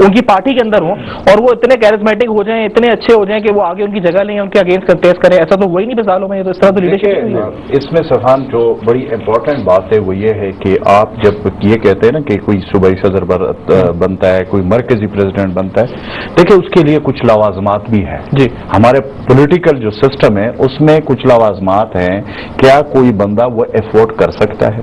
ان کی پارٹی کے اندر ہوں اور وہ اتنے کیرزمیٹک ہو جائیں, اتنے اچھے ہو جائیں کہ وہ آگے ان کی جگہ لیں, ان کے اگینسٹ کنٹیسٹ کریں. ایسا تو وہی نہیں سالوں میں, تو اس طرح تو لیڈرشپ. اس میں سفحان جو بڑی امپورٹنٹ بات ہے وہ یہ ہے کہ آپ جب یہ کہتے ہیں نا کہ کوئی صوبائی صدر بنتا ہے, کوئی مرکزی پریزیڈنٹ بنتا ہے, دیکھیں اس کے لیے کچھ لوازمات بھی ہیں. جی, ہمارے پولیٹیکل جو سسٹم ہے اس میں کچھ لوازمات ہیں, کیا کوئی بندہ وہ افورڈ کر سکتا ہے؟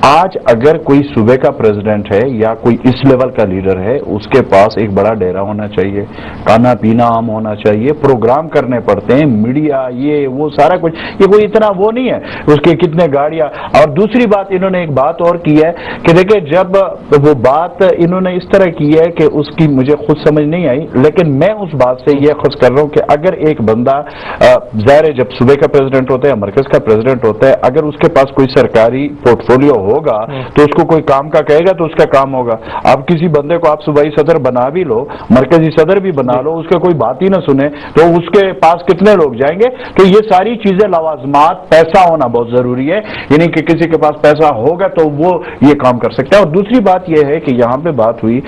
آج اگر کوئی صوبے کا پریزیڈنٹ ہے یا کوئی اس لیول کا لیڈر ہے, اس کے پاس ایک بڑا ڈیرا ہونا چاہیے, کھانا پینا عام ہونا چاہیے, پروگرام کرنے پڑتے ہیں, میڈیا یہ وہ سارا کچھ, یہ کوئی اتنا وہ نہیں ہے اس کے کتنے گاڑیاں. اور دوسری بات انہوں نے ایک بات اور کی ہے کہ دیکھیں جب وہ بات انہوں نے اس طرح کی ہے کہ اس کی مجھے خود سمجھ نہیں آئی, لیکن میں اس بات سے یہ خوش کر رہا ہوں کہ اگر ایک بندہ ظاہر ہے جب صوبے کا پریزیڈنٹ ہوتا ہے یا مرکز کا پریزیڈنٹ ہوتا ہے, اگر اس کے پاس کوئی سرکاری پورٹ فولیو ہوگا تو اس کو کوئی کام کا کہے گا تو اس کا کام ہوگا. اب کسی بندے کو آپ صوبائی صدر بنا بھی لو, مرکزی صدر بھی بنا لو, اس کا کوئی بات ہی نہ سنے تو اس کے پاس کتنے لوگ جائیں گے؟ تو یہ ساری چیزیں لوازمات, پیسہ ہونا بہت ضروری ہے, یعنی کہ کسی کے پاس پیسہ ہوگا تو وہ یہ کام کر سکتا ہے. اور دوسری بات یہ ہے کہ یہاں پہ بات ہوئی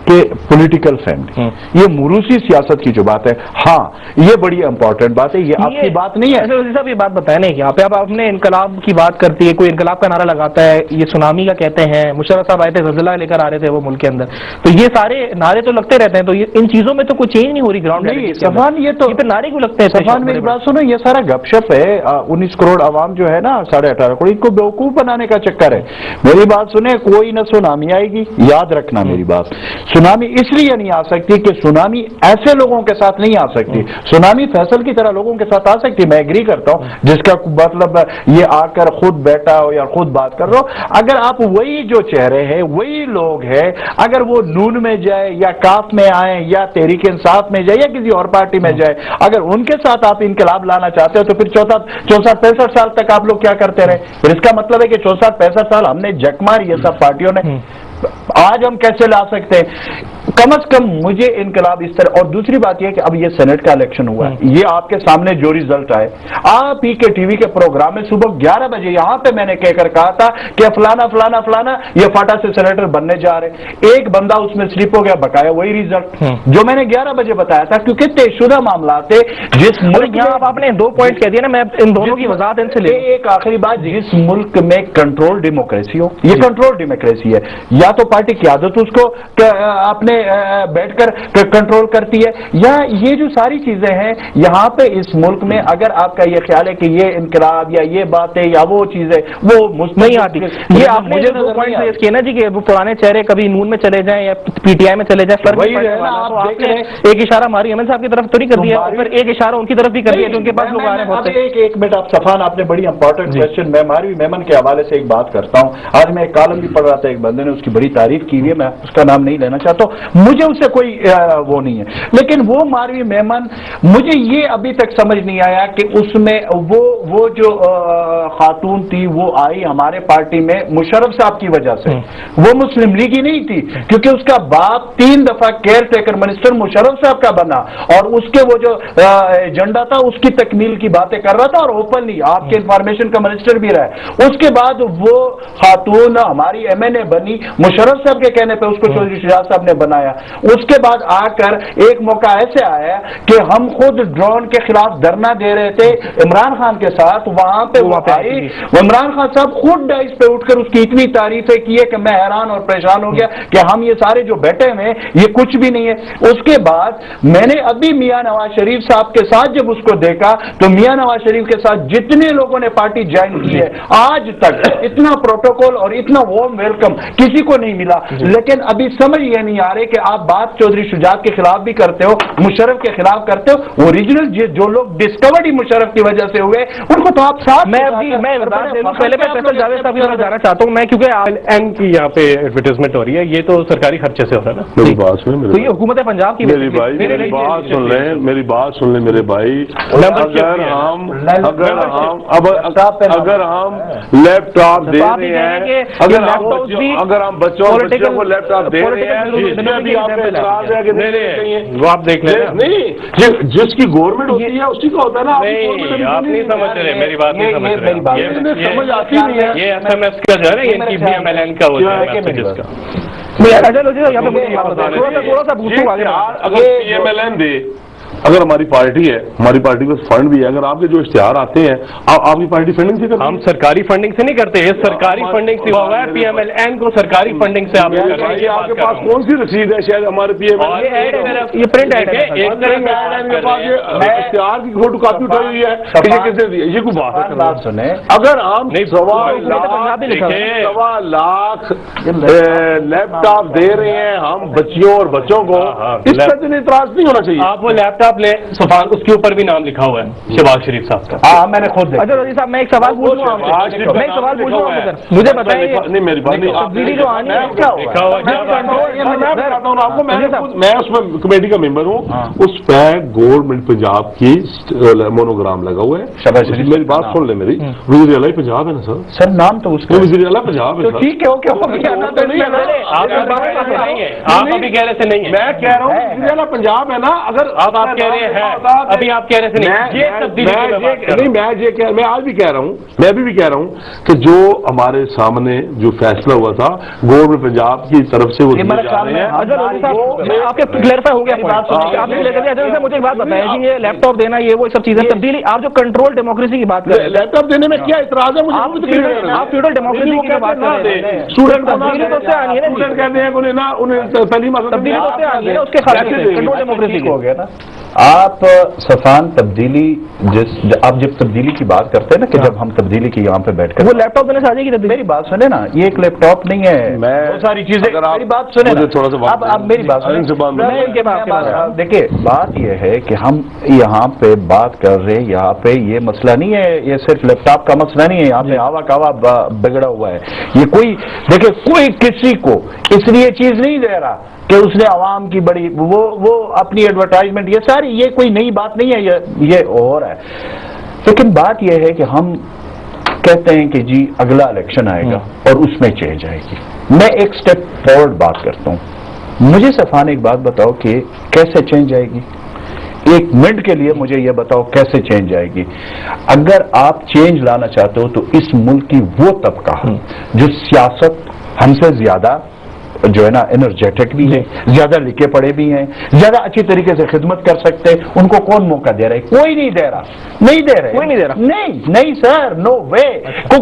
کہ پولیٹیکل فیملی, یہ موروثی سیاست کی جو بات ہے, ہاں یہ بڑی امپورٹنٹ بات ہے, یہ آپ کی بات نہیں ہے. صاحب یہ بات بتائیں نا, یہاں پہ اب آپ نے انقلاب کی بات کرتی ہے, کوئی انقلاب کا نعرہ لگاتا ہے, یہ سونامی کا کہتے ہیں, مشرف صاحب آئے تھے زلزلہ لے کر آ رہے تھے وہ ملک کے اندر, تو یہ سارے نعرے تو لگتے رہتے ہیں, تو ان چیزوں میں تو کوئی چینج نہیں ہو رہی گراؤنڈ لیول. سفحان یہ تو نعرے کیوں لگتے ہیں؟ سفحان میری بات سنو, یہ سارا گپ شپ ہے. 19 کروڑ عوام جو ہے نا, 18.5 کروڑ, ان کو بیوقوف بنانے کا چکر ہے. میری بات سنیں, کوئی نہ سونامی آئے گی, یاد رکھنا میری بات. سونامی اس لیے نہیں آ سکتی کہ سونامی ایسے لوگوں کے ساتھ نہیں آ سکتی, سونامی فیصل کی طرح لوگوں کے ساتھ آ سکتی, میں ایگری کرتا ہوں, جس کا مطلب یہ آ کر خود بیٹھا ہو یا خود بات کر رہا ہو. اگر آپ وہی جو چہرے ہیں, وہی لوگ ہیں, اگر وہ نون میں جائے یا کاف میں آئے یا تحریک انصاف میں جائے یا کسی اور پارٹی میں جائے, اگر ان کے ساتھ آپ انقلاب لانا چاہتے ہو تو پھر 64-65 سال تک آپ لوگ کیا کرتے رہے؟ پھر اس کا مطلب ہے کہ 64-65 سال ہم نے جک ماری یہ سب پارٹیوں نے, آج ہم کیسے لا سکتے ہیں؟ کم از کم مجھے انقلاب اس طرح. اور دوسری بات یہ کہ اب یہ سینٹ کا الیکشن ہوا ہے, یہ آپ کے سامنے جو ریزلٹ آئے, آپ ہی کے ٹی وی کے پروگرام میں صبح 11 بجے یہاں پہ میں نے کہہ کر کہا تھا کہ فلانا فلانا فلانا یہ فاٹا سے سینیٹر بننے جا رہے, ایک بندہ اس میں سلپ ہو گیا, بقایا وہی ریزلٹ جو میں نے 11 بجے بتایا تھا, کیونکہ طے شدہ معاملات تھے. جس ملک میں آپ نے 2 پوائنٹ کہہ دیا نا, میں ان دونوں کی وضاحت ان سے لے. ایک آخری بات, جس ملک میں کنٹرول ڈیموکریسی ہو, یہ کنٹرول ڈیموکریسی ہے, یا تو پارٹی کی عادت اس کو اپنے بیٹھ کر کنٹرول کرتی ہے, یا یہ جو ساری چیزیں ہیں یہاں پہ اس ملک میں, اگر آپ کا یہ خیال ہے کہ یہ انقلاب یا یہ باتیں یا وہ چیزیں وہ نہیں آتی. یہ آپ نے 2 پوائنٹ ریز کیے نا جی کہ وہ پرانے چہرے کبھی نون میں چلے جائیں یا پی ٹی آئی میں چلے جائیں, آپ نے ایک اشارہ ماری احمد صاحب کی طرف تو نہیں کر دیا, پھر ایک اشارہ ان کی طرف بھی کر دیا جو ان کے پاس لوگ آ رہے ہیں. ایک منٹ آپ سفحان, آپ نے بڑی امپورٹنٹ کوشچن, میں ماروی میمن کے حوالے سے ایک بات کرتا ہوں. آج میں ایک کالم بھی پڑھ رہا تھا, ایک بندے نے اس کی بڑی تعریف کی ہے, میں اس کا نام نہیں لینا چاہتا ہوں, مجھے اس سے کوئی وہ نہیں ہے, لیکن وہ ماروی میمن, مجھے یہ ابھی تک سمجھ نہیں آیا کہ اس میں وہ جو خاتون تھی وہ آئی ہمارے پارٹی میں مشرف صاحب کی وجہ سے, وہ مسلم لیگی نہیں تھی, کیونکہ اس کا باپ 3 دفعہ کیئر ٹیکر منسٹر مشرف صاحب کا بنا, اور اس کے وہ جو ایجنڈا تھا اس کی تکمیل کی باتیں کر رہا تھا, اور اوپنلی آپ کے انفارمیشن کا منسٹر بھی رہا ہے. اس کے بعد وہ خاتون ہماری MNA بنی, مشرف صاحب کے کہنے پہ اس کو چودھری شجاعت صاحب نے بنایا. اس کے بعد آ کر ایک موقع ایسے آیا کہ ہم خود ڈرون کے خلاف دھرنا دے رہے تھے عمران خان کے ساتھ, وہاں پہ وہ آئی, عمران خان صاحب خود ڈائس پہ اٹھ کر اس کی اتنی تعریفیں کی ہے کہ میں حیران اور پریشان ہو گیا کہ ہم یہ سارے جو بیٹھے ہوئے یہ کچھ بھی نہیں ہے. اس کے بعد میں نے ابھی میاں نواز شریف صاحب کے ساتھ جب اس کو دیکھا تو میاں نواز شریف کے ساتھ جتنے لوگوں نے پارٹی جوائن کی ہے آج تک اتنا پروٹوکول اور اتنا وارم ویلکم کسی کو نہیں ملا. لیکن ابھی سمجھ یہ نہیں آ رہی کہ آپ بات چودھری شجاعت کے خلاف بھی کرتے ہو, مشرف کے خلاف کرتے ہو, اوریجنل جو لوگ ڈسکورڈ ہی مشرف کی وجہ سے ہوئے ان کو تو آپ ساتھ. پہلے میں فیصل جاوید صاحب کی جانا چاہتا ہوں میں, کیونکہ این کی یہاں پہ ایڈورٹائزمنٹ ہو رہی ہے, یہ تو سرکاری خرچے سے ہو رہا ہے نا. میری بات سنیں, تو یہ حکومت پنجاب کی, میری بات سن لیں, میری بات سن لیں میرے بھائی. اگر ہم لیپ ٹاپ دے رہے ہیں, اگر ہم بچوں کو لیپ ٹاپ دے رہے ہیں, ابھی آپ کا اعتراض ہے کہ نہیں وہ آپ دیکھ لیں نہیں، جس کی گورنمنٹ ہوتی ہے اسی کا ہوتا ہے نا. نہیں آپ نہیں سمجھ رہے، میری بات نہیں سمجھ رہے، سمجھ آتی نہیں ہے. یہ SMS کا جو ہے نا ان کی PMLN کا ہوتا ہے میسیجز کا. تھوڑا سا پوچھوں اگر PMLN دے، اگر ہماری پارٹی ہے، ہماری پارٹی کو فنڈ بھی ہے، اگر آپ کے جو اشتہار آتے ہیں آپ کی پارٹی فنڈنگ سے کرتے ہیں؟ ہم سرکاری فنڈنگ سے نہیں کرتے، یہ سرکاری فنڈنگ سے ہوا ہے. PMLN کو سرکاری فنڈنگ سے آپ کے پاس کون سی رسید ہے؟ شاید ہمارے PMLN یہ پرنٹ ایڈ ہے، اشتہار کی فوٹو کاپی اٹھائی ہوئی ہے، یہ کس نے دی ہے؟ یہ کوئی بات سنیں. اگر ہم 1.25 لاکھ لیپ ٹاپ دے رہے ہیں ہم بچیوں اور بچوں کو، اس پر اتنے اعتراض نہیں ہونا چاہیے. آپ وہ لیپ ٹاپ لیں، صفان اس کے اوپر بھی نام لکھا ہوا ہے شہباز شریف صاحب کا. ہاں میں نے خود دیکھا. اچھا رضی صاحب میں ایک سوال پوچھوں آپ سے، میں ایک سوال پوچھوں آپ سے، مجھے بتائیں نہیں میری بات نہیں، تبدیلی جو آنی ہے کیا لکھا ہوا میں اس میں کمیٹی کا ممبر ہوں، اس پہ گورنمنٹ پنجاب کی مونوگرام لگا ہوا ہے. میری بات سن لیں میری، وزیر اعلیٰ پنجاب ہے نا سر؟ سر نام تو اس کا وزیر اعلیٰ پنجاب ہے. ٹھیک ہے اوکے، آپ ابھی کہہ رہے تھے نہیں ہے، میں کہہ رہا ہوں وزیر اعلیٰ پنجاب ہے نا. اگر آپ کہہ رہے ہیں ابھی آپ کہہ رہے تھے نہیں، میں آج بھی کہہ رہا ہوں، میں ابھی بھی کہہ رہا ہوں کہ جو ہمارے سامنے جو فیصلہ ہوا تھا گورنمنٹ پنجاب کی طرف سے وہ آپ کے کلیئرفائی ہو گیا. مجھے ایک بات بتائیں کہ یہ لیپ ٹاپ دینا یہ وہ سب چیزیں تبدیلی، آپ جو کنٹرول ڈیموکریسی کی بات کر رہے ہیں، لیپ ٹاپ دینے میں کیا اعتراض ہے؟ آپ فیوڈل ڈیموکریسی کی بات کر رہے ہیں، اسٹوڈنٹ کہتے ہیں انہیں تعلیم تبدیلی تو سے آنی ہے اس کے خلاف کنٹرول ڈیموکریسی ہو گیا نا. آپ صفان تبدیلی آپ جب تبدیلی کی بات کرتے ہیں نا کہ جب ہم تبدیلی کی یہاں پہ بیٹھ کر وہ لیپ ٹاپ دینے سے آ جائے گی. میری بات سنیں نا، یہ ایک لیپ ٹاپ نہیں ہے، بہت ساری چیزیں. میری بات سنیں تھوڑا سا، اب میری بات سنیں. دیکھیے بات یہ ہے کہ ہم یہاں پہ بات کر رہے ہیں، یہاں پہ یہ مسئلہ نہیں ہے، یہ صرف لیپ ٹاپ کا مسئلہ نہیں ہے. یہاں پہ آوا کاوا بگڑا ہوا ہے. یہ کوئی دیکھیں کوئی کسی کو اس لیے چیز نہیں دے رہا کہ اس نے عوام کی بڑی وہ اپنی ایڈورٹائزمنٹ، یہ ساری یہ کوئی نئی بات نہیں ہے، یہ اور ہے. لیکن بات یہ ہے کہ ہم کہتے ہیں کہ جی اگلا الیکشن آئے گا اور اس میں چینج آئے گی. میں ایک سٹیپ فارورڈ بات کرتا ہوں. مجھے صفان ایک بات بتاؤ کہ کیسے چینج آئے گی؟ ایک منٹ کے لیے مجھے یہ بتاؤ کیسے چینج آئے گی؟ اگر آپ چینج لانا چاہتے ہو تو اس ملک کی وہ طبقہ جو سیاست ہم سے زیادہ جو ہے نا انرجیٹک بھی ہے، زیادہ لکھے پڑھے بھی ہیں، زیادہ اچھی طریقے سے خدمت کر سکتے ہیں، ان کو کون موقع دے رہا ہے؟ کوئی نہیں دے رہا. نہیں دے رہے، کوئی نہیں دے رہا. نہیں سر، نو وے.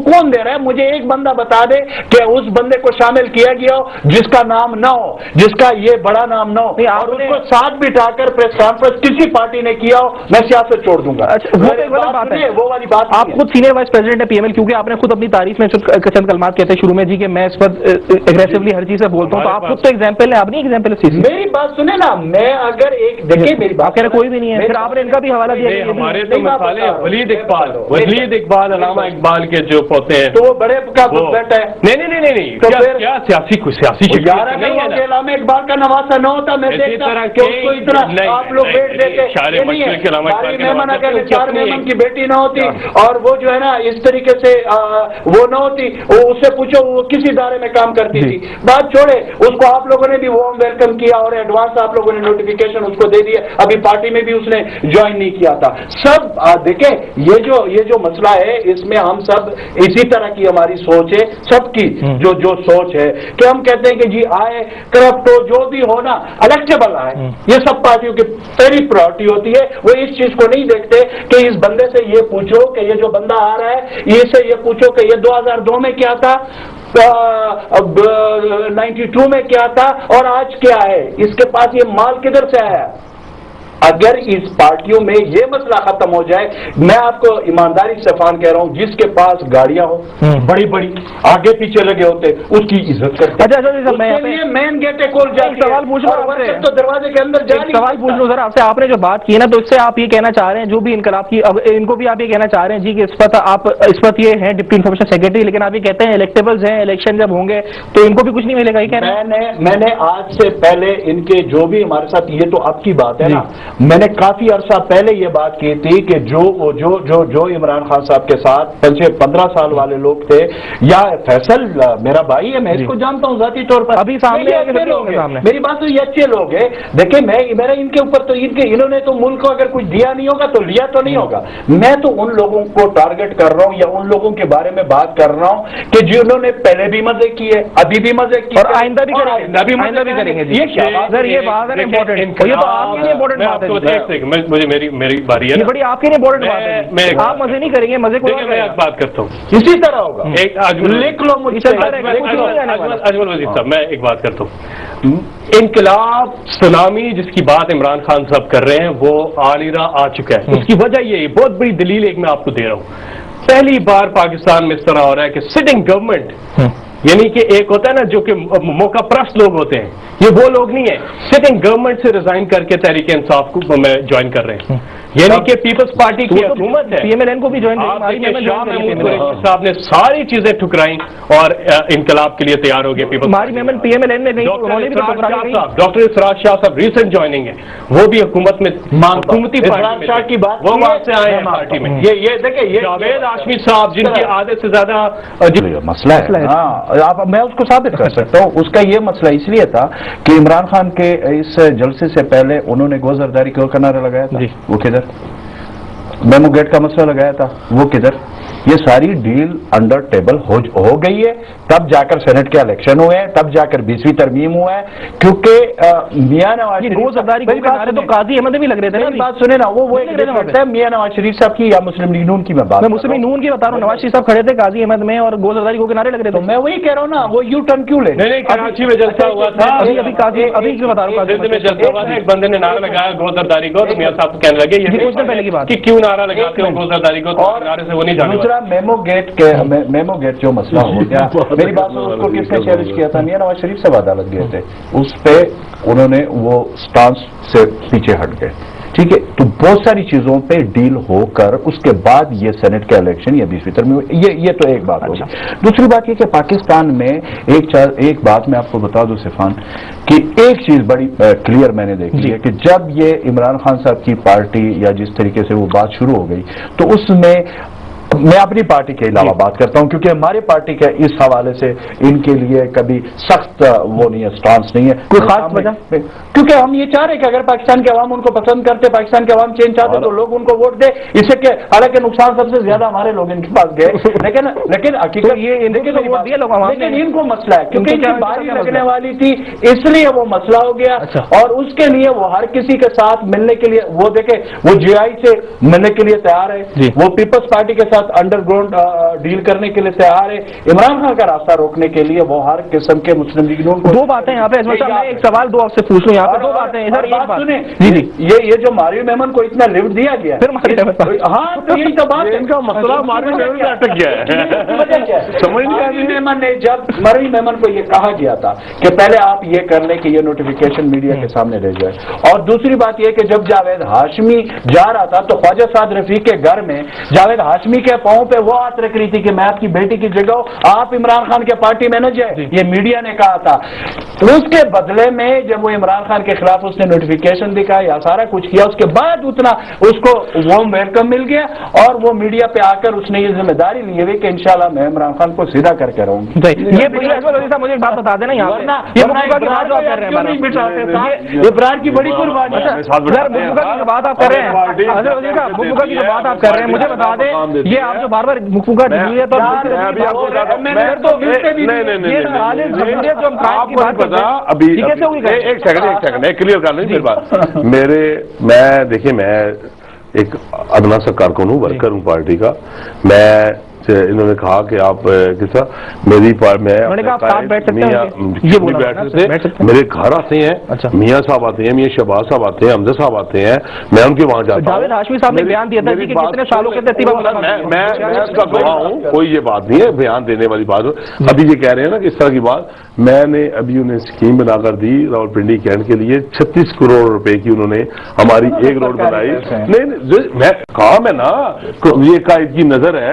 کون دے رہا ہے؟ مجھے ایک بندہ بتا دے کہ اس بندے کو شامل کیا گیا ہو جس کا نام نہ ہو، جس کا یہ بڑا نام نہ ہو، اور اس کو ساتھ بٹھا کر پریس کانفرنس کسی پارٹی نے کیا ہو، میں سیاست چھوڑ دوں گا. وہ والی بات. آپ خود سینئر وائس پریزیڈنٹ ہے PML، کیونکہ آپ نے خود اپنی تعریف میں چند کلمات کہتے ہیں شروع میں جی کہ میں اس پر اگریسولی ہر چیز سے بولتا ہوں، تو آپ خود تو ایگزامپل ہے، آپ نہیں ایگزامپل ہے. میری بات سنیں نا، میں اگر ایک دیکھیں میری بات کہہ رہے کوئی بھی نہیں ہے، پھر آپ نے ان کا بھی حوالہ دیا. ہمارے تو مثالیں ولید اقبال علامہ اقبال کے جو پوتے ہیں تو وہ بڑے کا بیٹا ہے. نہیں کیا سیاسی علامہ اقبال کا نواسا نہ ہوتا میں دیکھتا کہ اس کو اتنا آپ لوگ بیٹھ دیتے. چار میمن کی بیٹی نہ ہوتی اور وہ جو ہے نا اس طریقے سے وہ نہ ہوتی، اس سے پوچھو وہ کس ادارے میں کام کرتی تھی. بات چھوڑے، اس کو آپ لوگوں نے بھی وارم ویلکم کیا اور ایڈوانس آپ لوگوں نے نوٹیفیکیشن اس کو دے دیا. ابھی پارٹی میں بھی اس نے جوائن نہیں کیا تھا. سب دیکھیں یہ جو مسئلہ ہے اس میں ہم سب اسی طرح کی ہماری سوچ ہے، سب کی جو سوچ ہے کہ ہم کہتے ہیں کہ جی آئے کرپٹ ہو جو بھی ہونا الیکٹیبل آئے. یہ سب پارٹیوں کی پہلی پرائورٹی ہوتی ہے. وہ اس چیز کو نہیں دیکھتے کہ اس بندے سے یہ پوچھو کہ یہ جو بندہ آ رہا ہے یہ سے یہ پوچھو کہ یہ 2002 میں کیا تھا، 92 میں کیا تھا اور آج کیا ہے، اس کے پاس یہ مال کدھر سے آیا. اگر اس پارٹیوں میں یہ مسئلہ ختم ہو جائے، میں آپ کو ایمانداری سے فان کہہ رہا ہوں، جس کے پاس گاڑیاں ہو بڑی بڑی آگے پیچھے لگے ہوتے اس کی عزت کرتے. مین گیٹ کھول جائے. سوال پوچھ لوں تو دروازے کے اندر سوال پوچھ لوں سر آپ سے. آپ نے جو بات کی نا تو اس سے آپ یہ کہنا چاہ رہے ہیں جو بھی انقلاب کی، اب ان کو بھی آپ یہ کہنا چاہ رہے ہیں جی کہ اس وقت یہ ہیں ڈپٹی انفارمیشن سیکرٹری، لیکن آپ یہ کہتے ہیں الیکٹیبلز ہیں، الیکشن جب ہوں گے تو ان کو بھی کچھ نہیں ملے گا. یہ کہہ رہے ہیں میں نے آج سے پہلے ان کے جو بھی ہمارے ساتھ، یہ تو اب کی بات ہے نا، میں نے کافی عرصہ پہلے یہ بات کی تھی کہ جو عمران خان صاحب کے ساتھ 15 سال والے لوگ تھے، یا فیصل میرا بھائی ہے، میں اس کو جانتا ہوں ذاتی طور پر، ابھی سامنے میری بات تو یہ اچھے لوگ ہیں. دیکھیں میرا ان کے اوپر تو انہوں نے تو ملک کو اگر کچھ دیا نہیں ہوگا تو لیا تو نہیں ہوگا. میں تو ان لوگوں کو ٹارگٹ کر رہا ہوں یا ان لوگوں کے بارے میں بات کر رہا ہوں کہ جنہوں نے پہلے بھی مزے کیے، ابھی بھی مزے کیے اور آئندہ بھی کریں گے. یہ کیا سر، یہ بات ہے امپورٹنٹ، یہ تو آپ کے لیے امپورٹنٹ بات ہے. مجھے میری باری ہے، یہ بڑی آپ کے لیے امپورٹنٹ بات ہے. آپ مزے نہیں کریں گے، مزے کو میں بات کرتا ہوں. اسی طرح ہوگا. لکھ لو مجھ سے اجمل وزیر صاحب، میں ایک بات کرتا ہوں. انقلاب سونامی جس کی بات عمران خان صاحب کر رہے ہیں وہ آلیرہ آ چکا ہے. اس کی وجہ یہ بہت بڑی دلیل ایک میں آپ کو دے رہا ہوں. پہلی بار پاکستان میں اس طرح ہو رہا ہے کہ سٹنگ گورنمنٹ، یعنی کہ ایک ہوتا ہے نا جو کہ موقع پرست لوگ ہوتے ہیں، یہ وہ لوگ نہیں ہیں. سٹنگ گورنمنٹ سے ریزائن کر کے تحریک انصاف کو میں جوائن کر رہے ہیں، یعنی کہ پیپلز پارٹی کی حکومت ہے. پی ایم ایل این کو بھی جوائن صاحب نے ساری چیزیں ٹھکرائیں اور انقلاب کے لیے تیار ہو گئے. پی ایم ایل این نے ڈاکٹر اسرار شاہ صاحب ریسنٹ جوائننگ ہے، وہ بھی حکومت میں حکومتی پارٹی کی بات وہ وہاں سے آئے ہیں پارٹی میں. یہ دیکھیں جاوید ہاشمی صاحب جن کی عادت سے زیادہ مسئلہ ہے. ہاں، میں اس کو ثابت کر سکتا ہوں. اس کا یہ مسئلہ اس لیے تھا کہ عمران خان کے اس جلسے سے پہلے انہوں نے گوزرداری کو کنارہ لگایا تھا. وہ کدھر؟ میمو گیٹ کا مسئلہ لگایا تھا، وہ کدھر؟ یہ ساری ڈیل انڈر ٹیبل ہو گئی ہے. تب جا کر سینٹ کے الیکشن ہوئے ہیں، تب جا کر 20ویں ترمیم ہوا ہے. کیونکہ میاں نواز گوزرداری تو قاضی احمد بھی لگ رہے تھے. بات سنیں نا، وہ میاں نواز شریف صاحب کی یا مسلم لیگ نون کی میں بات، میں مسلم لیگ نون کی بتا رہا ہوں. نواز شریف صاحب کھڑے تھے قاضی احمد میں اور گوزرداری کو کنارے لگ رہے تھے. میں وہی کہہ رہا ہوں نا، وہ یو ٹرن کیوں لے؟ کراچی میں جلسہ ہوا تھا، ابھی بتا رہا ہوں میں جلسہ ہوا تھا، ایک بندے نے نعرہ لگایا گوزرداری کو، تو میاں صاحب کہنے لگے یہ کچھ دن پہلے کی بات کہ کیوں نعرہ لگاتے ہو گوزرداری کو، اور نعرے سے وہ نہیں جانے. دوسرا میمو گیٹ جو مسئلہ ہو گیا، میری بات اس کو کس نے چیلنج کیا تھا؟ میاں نواز شریف صاحب عدالت گئے تھے، اس پہ انہوں نے وہ سٹانس سے پیچھے ہٹ گئے. ٹھیک ہے، تو بہت ساری چیزوں پہ ڈیل ہو کر اس کے بعد یہ سینٹ کے الیکشن یا 20ویں ترمیم، یہ تو ایک بات ہوگی. دوسری بات یہ کہ پاکستان میں ایک بات میں آپ کو بتا دوں صفان، کہ ایک چیز بڑی کلیئر میں نے دیکھی ہے کہ جب یہ عمران خان صاحب کی پارٹی یا جس طریقے سے وہ بات شروع ہو گئی، تو اس میں اپنی پارٹی کے علاوہ بات کرتا ہوں، کیونکہ ہماری پارٹی کے اس حوالے سے ان کے لیے کبھی سخت وہ نہیں ہے، سٹانس نہیں ہے. کوئی خاص وجہ؟ کیونکہ ہم یہ چاہ رہے کہ اگر پاکستان کے عوام ان کو پسند کرتے، پاکستان کے عوام چینج چاہتے تو لوگ ان کو ووٹ دے. اس سے کہ حالانکہ نقصان سب سے زیادہ ہمارے لوگ ان کے پاس گئے، لیکن حقیقت یہ لیکن ان کو مسئلہ ہے کیونکہ ان کی باری لگنے والی تھی، اس لیے وہ مسئلہ ہو گیا. اور اس کے لیے وہ ہر کسی کے ساتھ ملنے کے لیے، وہ دیکھیں وہ جی آئی سے ملنے کے لیے تیار ہے، وہ پیپلز پارٹی کے ساتھ انڈر گراؤنڈ ڈیل کرنے کے لیے تیار ہے. عمران خان کا راستہ روکنے کے لیے وہ ہر قسم کے مسلم لیگ نون کو. دو باتیں یہاں پہ میں ایک سوال دو آپ سے پوچھ لوں، یہاں پہ دو باتیں. یہ جو ماریو میمن کو اتنا لفٹ دیا گیا، ہاں تو یہی تو بات ہے، ان کا مسئلہ ماریو میمن میں اٹک گیا ہے. سمجھ نہیں میمن نے جب ماریو میمن کو یہ کہا گیا تھا کہ پہلے آپ یہ کر لیں کہ یہ نوٹیفیکیشن میڈیا کے سامنے رہ جائے. اور دوسری بات یہ کہ جب جاوید ہاشمی جا رہا تھا تو خواجہ سعد رفیق کے گھر میں جاوید ہاشمی کے پاؤں پہ وہ ہاتھ رکھ رہی تھی کہ میں آپ کی بیٹی کی جگہ ہوں، آپ عمران خان کے پارٹی مینیجر. یہ میڈیا نے کہا تھا. اس کے بدلے میں جب وہ عمران خان کے خلاف اس نے نوٹیفیکیشن دکھا یا سارا کچھ کیا، اس کے بعد اتنا اس کو وارم ویلکم مل گیا اور وہ میڈیا پہ آ کر اس نے یہ ذمہ داری لی ہوئی کہ انشاءاللہ میں عمران خان کو سیدھا کر کے رہوں گی. یہ مجھے ایک بات بتا دینا، یہاں ابرار کی بڑی قربانی بات آپ کر رہے ہیں، بات آپ کر رہے ہیں، مجھے بتا دیں یہ آپ جو بار بار مکفوگا کلیئر کر لیں میری بات. میں دیکھیے میں ایک ادنا سا کارکن ہوں، ورکر ہوں پارٹی کا. انہوں نے کہا کہ آپ کس طرح میری میرے گھر آتے ہیں، میاں صاحب آتے ہیں، میاں شہباز صاحب آتے ہیں، حمزہ صاحب آتے ہیں، میں ان کے وہاں جاتا ہوں. جاوید ہاشمی صاحب نے بیان دیا تھا کہ کتنے سالوں کے میں اس کا گواہ ہوں، کوئی یہ بات نہیں ہے بیان دینے والی بات. ابھی یہ کہہ رہے ہیں نا کہ اس طرح کی بات، میں نے ابھی انہیں اسکیم بنا کر دی راولپنڈی کینٹ کے لیے 36 کروڑ روپے کی. انہوں نے ہماری ایک روڈ بنائی. نہیں میں کام ہے نا، یہ قائد کی نظر ہے،